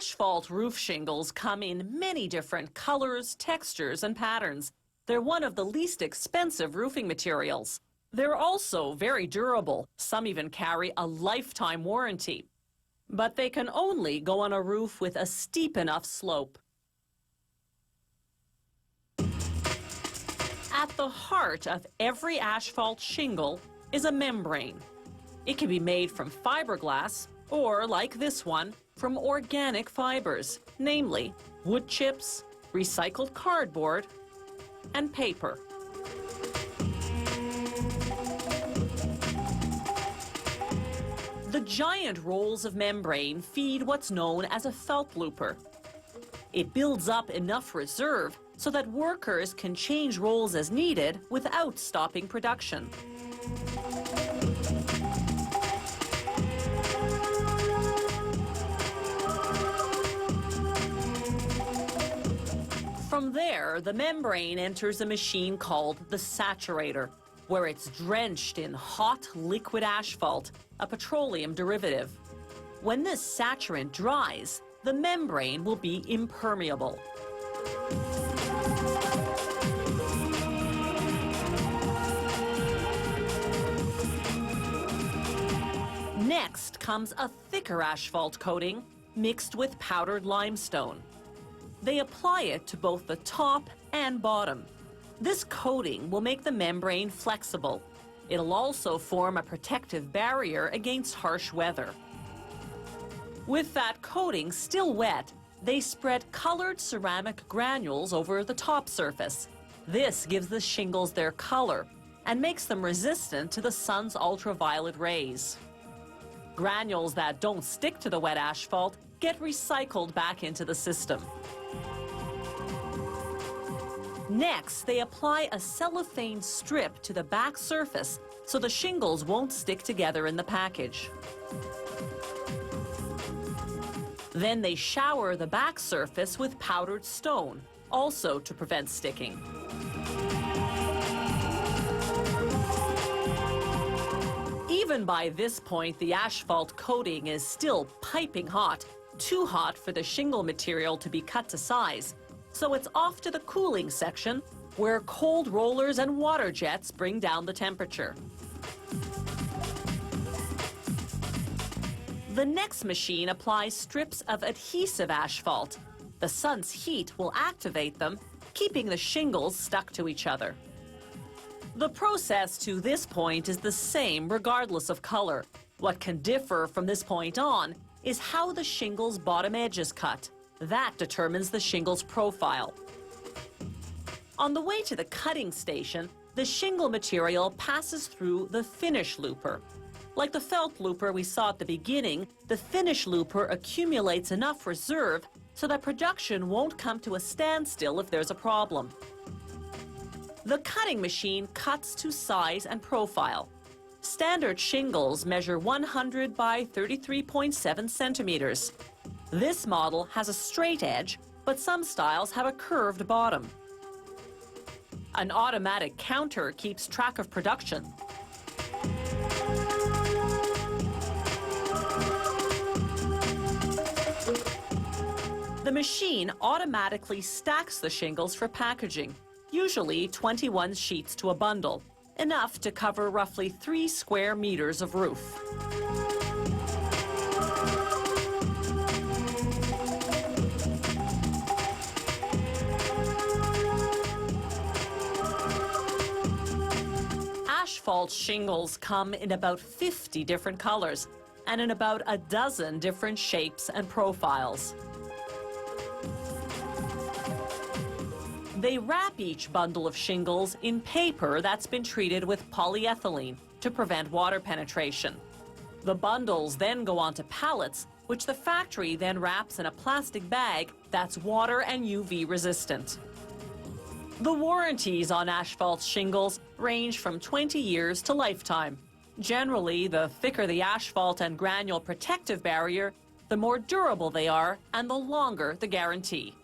Asphalt roof shingles come in many different colors, textures, and patterns. They're one of the least expensive roofing materials. They're also very durable. Some even carry a lifetime warranty. But they can only go on a roof with a steep enough slope. At the heart of every asphalt shingle is a membrane. It can be made from fiberglass or, like this one, from organic fibers, namely wood chips, recycled cardboard, and paper. The giant rolls of membrane feed what's known as a felt looper. It builds up enough reserve so that workers can change rolls as needed without stopping production. From there, the membrane enters a machine called the saturator, where it's drenched in hot liquid asphalt, a petroleum derivative. When this saturant dries, the membrane will be impermeable. Next comes a thicker asphalt coating mixed with powdered limestone. They apply it to both the top and bottom. This coating will make the membrane flexible. It'll also form a protective barrier against harsh weather. With that coating still wet, they spread colored ceramic granules over the top surface. This gives the shingles their color and makes them resistant to the sun's ultraviolet rays. Granules that don't stick to the wet asphalt get recycled back into the system. Next, they apply a cellophane strip to the back surface so the shingles won't stick together in the package. Then they shower the back surface with powdered stone, also to prevent sticking. Even by this point, the asphalt coating is still piping hot, too hot for the shingle material to be cut to size. So it's off to the cooling section, where cold rollers and water jets bring down the temperature. The next machine applies strips of adhesive asphalt. The sun's heat will activate them, keeping the shingles stuck to each other. The process to this point is the same regardless of color. What can differ from this point on is how the shingle's bottom edge is cut. That determines the shingle's profile. On the way to the cutting station, the shingle material passes through the finish looper. Like the felt looper we saw at the beginning, the finish looper accumulates enough reserve so that production won't come to a standstill if there's a problem. The cutting machine cuts to size and profile. Standard shingles measure 100 by 33.7 centimeters. This model has a straight edge, but some styles have a curved bottom. An automatic counter keeps track of production. The machine automatically stacks the shingles for packaging, usually 21 sheets to a bundle, enough to cover roughly 3 square meters of roof. Asphalt shingles come in about 50 different colors and in about a dozen different shapes and profiles. They wrap each bundle of shingles in paper that's been treated with polyethylene to prevent water penetration. The bundles then go onto pallets, which the factory then wraps in a plastic bag that's water and UV resistant. The warranties on asphalt shingles range from 20 years to lifetime. Generally, the thicker the asphalt and granule protective barrier, the more durable they are and the longer the guarantee.